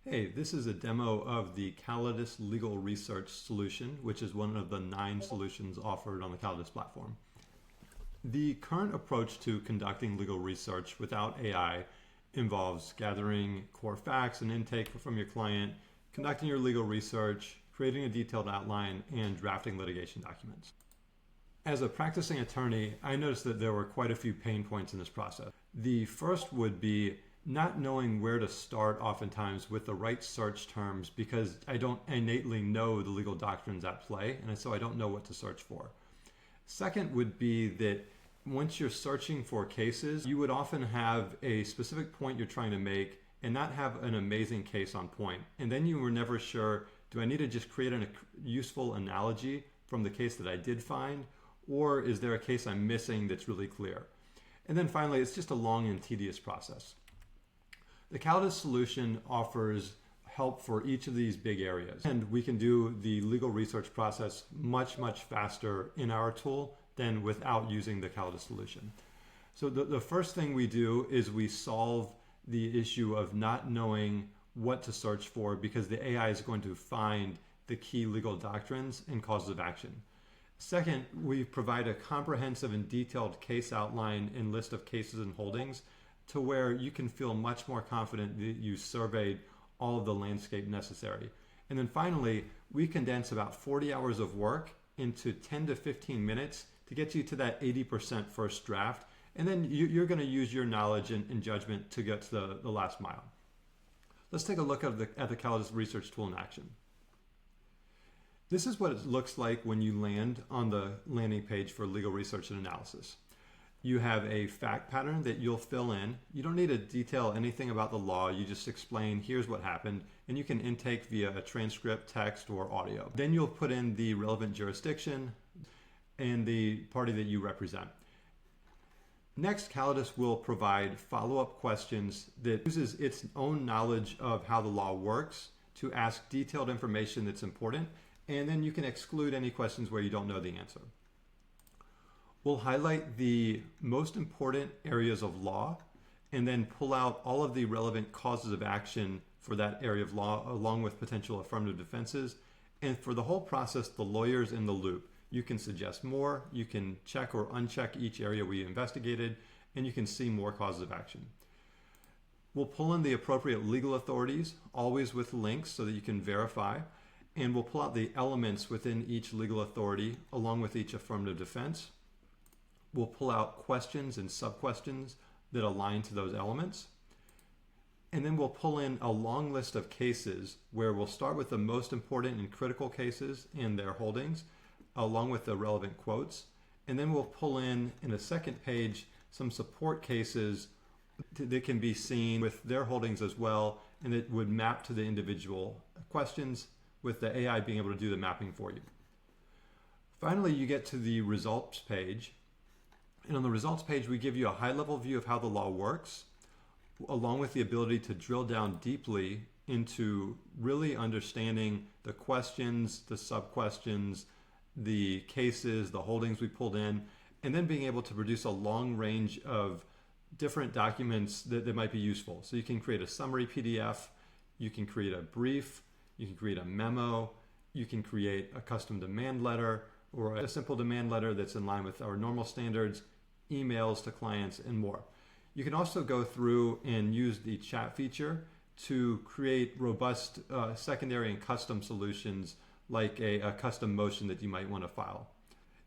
Hey, this is a demo of the Callidus Legal Research Solution, which is one of the 9 solutions offered on the Callidus platform. The current approach to conducting legal research without AI involves gathering core facts and intake from your client, conducting your legal research, creating a detailed outline, and drafting litigation documents. As a practicing attorney, I noticed that there were quite a few pain points in this process. The first would be not knowing where to start oftentimes with the right search terms because I don't innately know the legal doctrines at play, and so I don't know what to search for. Second would be that once you're searching for cases, you would often have a specific point you're trying to make and not have an amazing case on point. And then you were never sure, do I need to just create a useful analogy from the case that I did find, or is there a case I'm missing that's really clear? And then finally, it's just a long and tedious process. The Callidus solution offers help for each of these big areas, and we can do the legal research process much faster in our tool than without using the Callidus solution. So the first thing we do is we solve the issue of not knowing what to search for because the AI is going to find the key legal doctrines and causes of action. Second, we provide a comprehensive and detailed case outline and list of cases and holdings to where you can feel much more confident that you surveyed all of the landscape necessary. And then finally, we condense about 40 hours of work into 10 to 15 minutes to get you to that 80% first draft. And then you're going to use your knowledge and judgment to get to the last mile. Let's take a look at the Callidus research tool in action. This is what it looks like when you land on the landing page for legal research and analysis. You have a fact pattern that you'll fill in. You don't need to detail anything about the law. You just explain, here's what happened, and you can intake via a transcript, text, or audio. Then you'll put in the relevant jurisdiction and the party that you represent. Next, Callidus will provide follow-up questions that uses its own knowledge of how the law works to ask detailed information that's important, and then you can exclude any questions where you don't know the answer. We'll highlight the most important areas of law and then pull out all of the relevant causes of action for that area of law along with potential affirmative defenses. And for the whole process, the lawyer's in the loop. You can suggest more, you can check or uncheck each area we investigated, and you can see more causes of action. We'll pull in the appropriate legal authorities, always with links so that you can verify, and we'll pull out the elements within each legal authority along with each affirmative defense. We'll pull out questions and sub-questions that align to those elements. And then we'll pull in a long list of cases where we'll start with the most important and critical cases and their holdings, along with the relevant quotes. And then we'll pull in a second page, some support cases that can be seen with their holdings as well, and it would map to the individual questions with the AI being able to do the mapping for you. Finally, you get to the results page. And on the results page, we give you a high-level view of how the law works, along with the ability to drill down deeply into really understanding the questions, the sub-questions, the cases, the holdings we pulled in, and then being able to produce a long range of different documents that might be useful. So you can create a summary PDF, you can create a brief, you can create a memo, you can create a custom demand letter, or a simple demand letter that's in line with our normal standards, emails to clients, and more. You can also go through and use the chat feature to create robust secondary and custom solutions like a custom motion that you might want to file.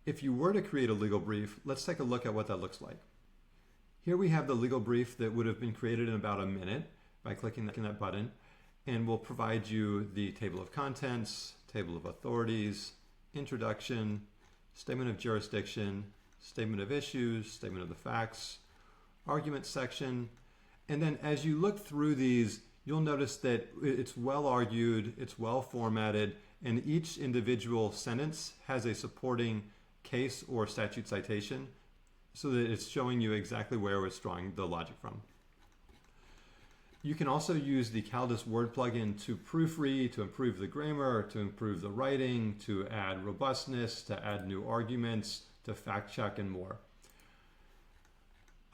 If you were to create a legal brief, let's take a look at what that looks like. Here we have the legal brief that would have been created in about a minute by clicking that button, and we'll provide you the table of contents, table of authorities, introduction, statement of jurisdiction, statement of issues, statement of the facts, argument section. And then as you look through these, you'll notice that it's well argued, it's well formatted, and each individual sentence has a supporting case or statute citation so that it's showing you exactly where it's drawing the logic from. You can also use the Callidus Word plugin to proofread, to improve the grammar, to improve the writing, to add robustness, to add new arguments, to fact check, and more.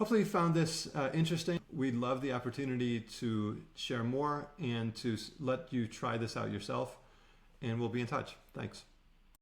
Hopefully you found this interesting. We'd love the opportunity to share more and to let you try this out yourself, and we'll be in touch. Thanks.